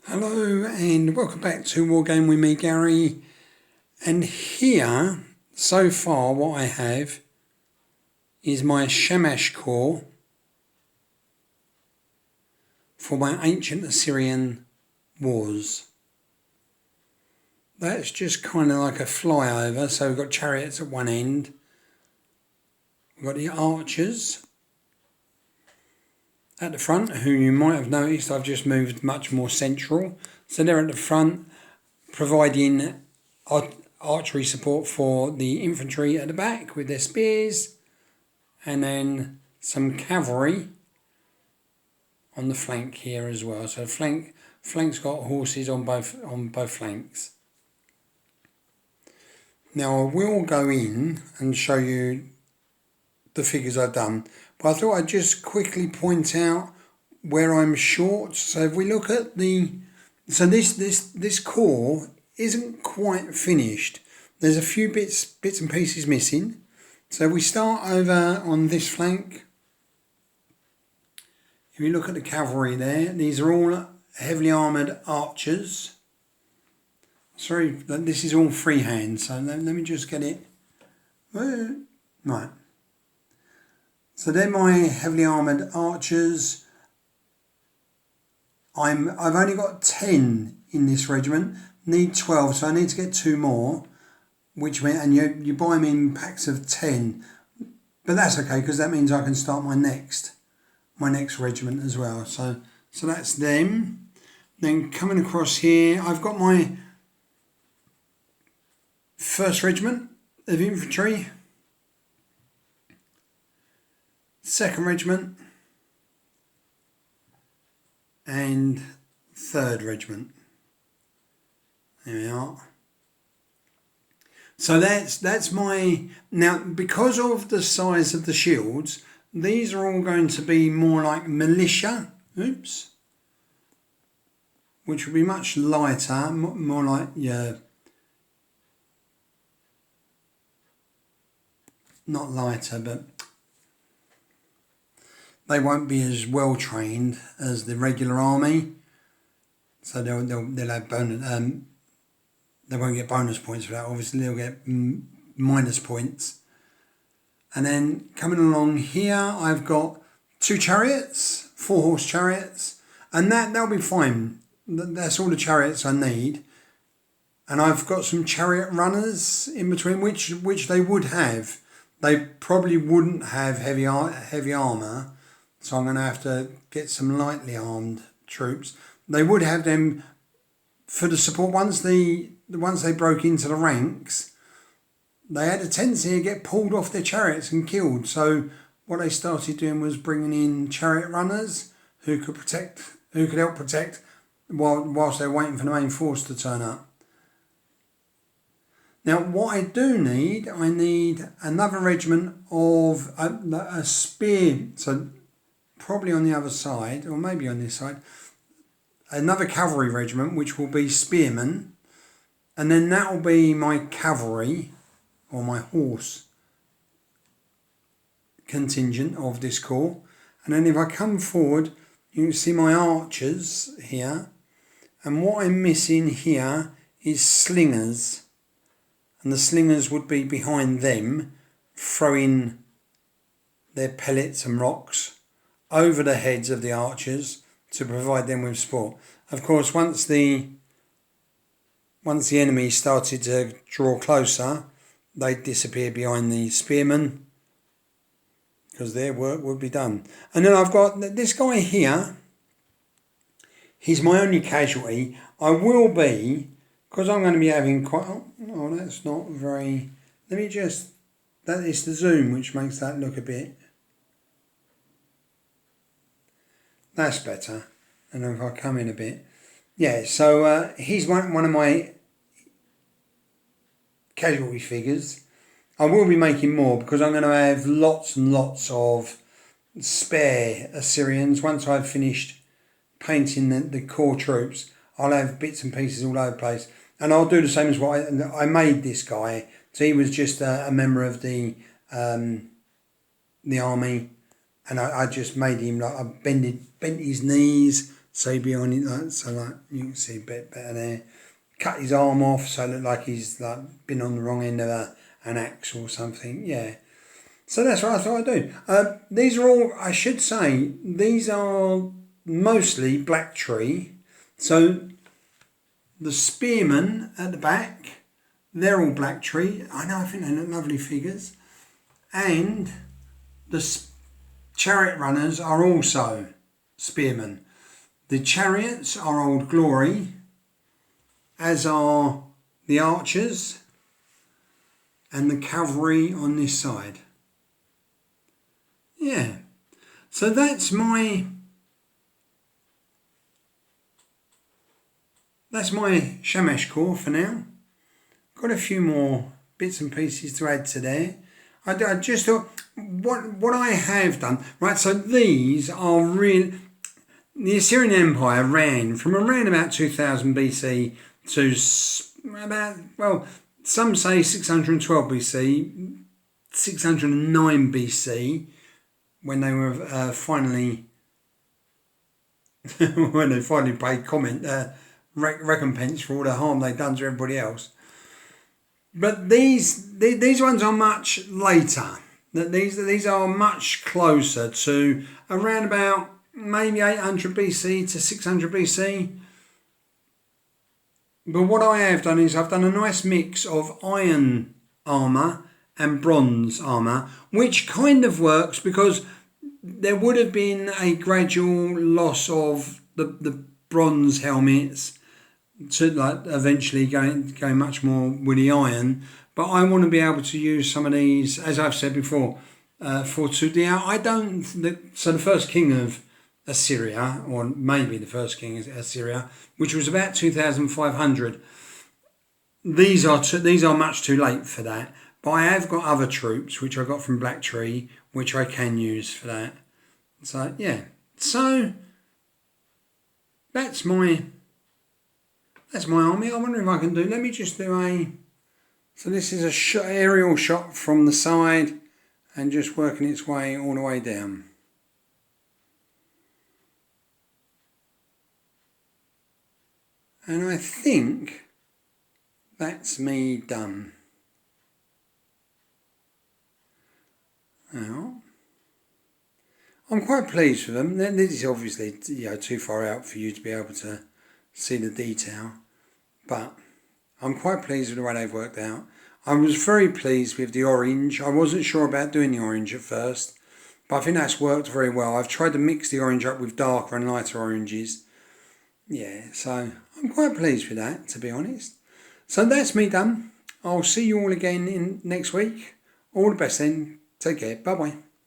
Hello and welcome back to War Game with me, Garry. And here, so far, what I have is my shamash core for my ancient Assyrian wars. That's just kind of like a flyover. So we've got chariots at one end. We've got the archers at the front, who you might have noticed I've just moved much more central. So they're at the front, providing archery support for the infantry at the back with their spears, and then some cavalry on the flank here as well. So flank's got horses on both flanks. Now I will go in and show you the figures I've done, but I thought I'd just quickly point out where I'm short. So if we look at this core isn't quite finished. There's a few bits and pieces missing. So we start over on this flank. If you look at the cavalry there, these are all heavily armoured archers. Sorry, this is all freehand, so let me just get it. Right. So they're my heavily armoured archers. I've only got 10 in this regiment. Need 12, so I need to get 2 more. Which means, and you buy them in packs of 10. But that's okay, because that means I can start my next regiment as well. So that's them. Then coming across here, I've got my 1st Regiment of Infantry, 2nd Regiment, and 3rd Regiment. There we are. So that's my, now because of the size of the shields, these are all going to be more like militia, which will be much lighter, more like, not lighter, but they won't be as well trained as the regular army. So they'll have bonus. They won't get bonus points for that. Obviously, they'll get minus points. And then coming along here, I've got 2 chariots, 4-horse chariots, and that'll be fine. That's all the chariots I need. And I've got some chariot runners in between, which they would have. They probably wouldn't have heavy armour, so I'm going to have to get some lightly armed troops. They would have them for the support. Once they broke into the ranks, they had a tendency to get pulled off their chariots and killed. So what they started doing was bringing in chariot runners who could help protect whilst they're waiting for the main force to turn up. Now, what I need another regiment of a spear, so probably on the other side, or maybe on this side, another cavalry regiment, which will be spearmen, and then that will be my cavalry, or my horse contingent of this corps. And then if I come forward, you can see my archers here, and what I'm missing here is slingers. And the slingers would be behind them, throwing their pellets and rocks over the heads of the archers to provide them with support. Of course, once the enemy started to draw closer, they'd disappear behind the spearmen because their work would be done. And then I've got this guy here. He's my only casualty. I will be, because I'm going to be having quite... Oh, that's not very... Let me just... That is the zoom, which makes that look a bit... That's better. And if I come in a bit... Yeah, so he's one of my casualty figures. I will be making more because I'm going to have lots and lots of spare Assyrians. Once I've finished painting the core troops, I'll have bits and pieces all over the place. And I'll do the same as what I made this guy. So he was just a member of the army, and I just made him like I bent his knees so he'd be on it like, so like you can see a bit better there. Cut his arm off so it looked like he's like been on the wrong end of an axe or something. Yeah. So that's what I thought I'd do. These are all, I should say, these are mostly blacktree. So the spearmen at the back, they're all blacktree. I know, I think they look lovely figures. And the chariot runners are also spearmen. The chariots are Old Glory, as are the archers and the cavalry on this side. Yeah, so that's my shamash core for now. Got a few more bits and pieces to add to there. I just thought what I have done, right, so these are real. The Assyrian Empire ran from around about 2000 BC to about, well, some say 612 BC, 609 BC, when they were finally paid recompense for all the harm they'd done to everybody else. But these ones are much later. These are much closer to around about maybe 800 BC to 600 BC. But what I have done is I've done a nice mix of iron armour and bronze armour, which kind of works because there would have been a gradual loss of the bronze helmets to like eventually going much more with the iron. But I want to be able to use some of these, as I've said before, for today. So the first king of Assyria, or maybe the first king of Assyria, which was about 2500. These are much too late for that. But I have got other troops which I got from Blacktree, which I can use for that. So yeah, so that's my army. I wonder if I can do. Let me just do a. So this is a aerial shot from the side, and just working its way all the way down. And I think that's me done. Now, I'm quite pleased with them. This is obviously too far out for you to be able to see the detail, but I'm quite pleased with the way they've worked out. I was very pleased with the orange. I wasn't sure about doing the orange at first, but I think that's worked very well. I've tried to mix the orange up with darker and lighter oranges. Yeah, so I'm quite pleased with that, to be honest. So that's me done. I'll see you all again in next week. All the best then. Take care. Bye-bye.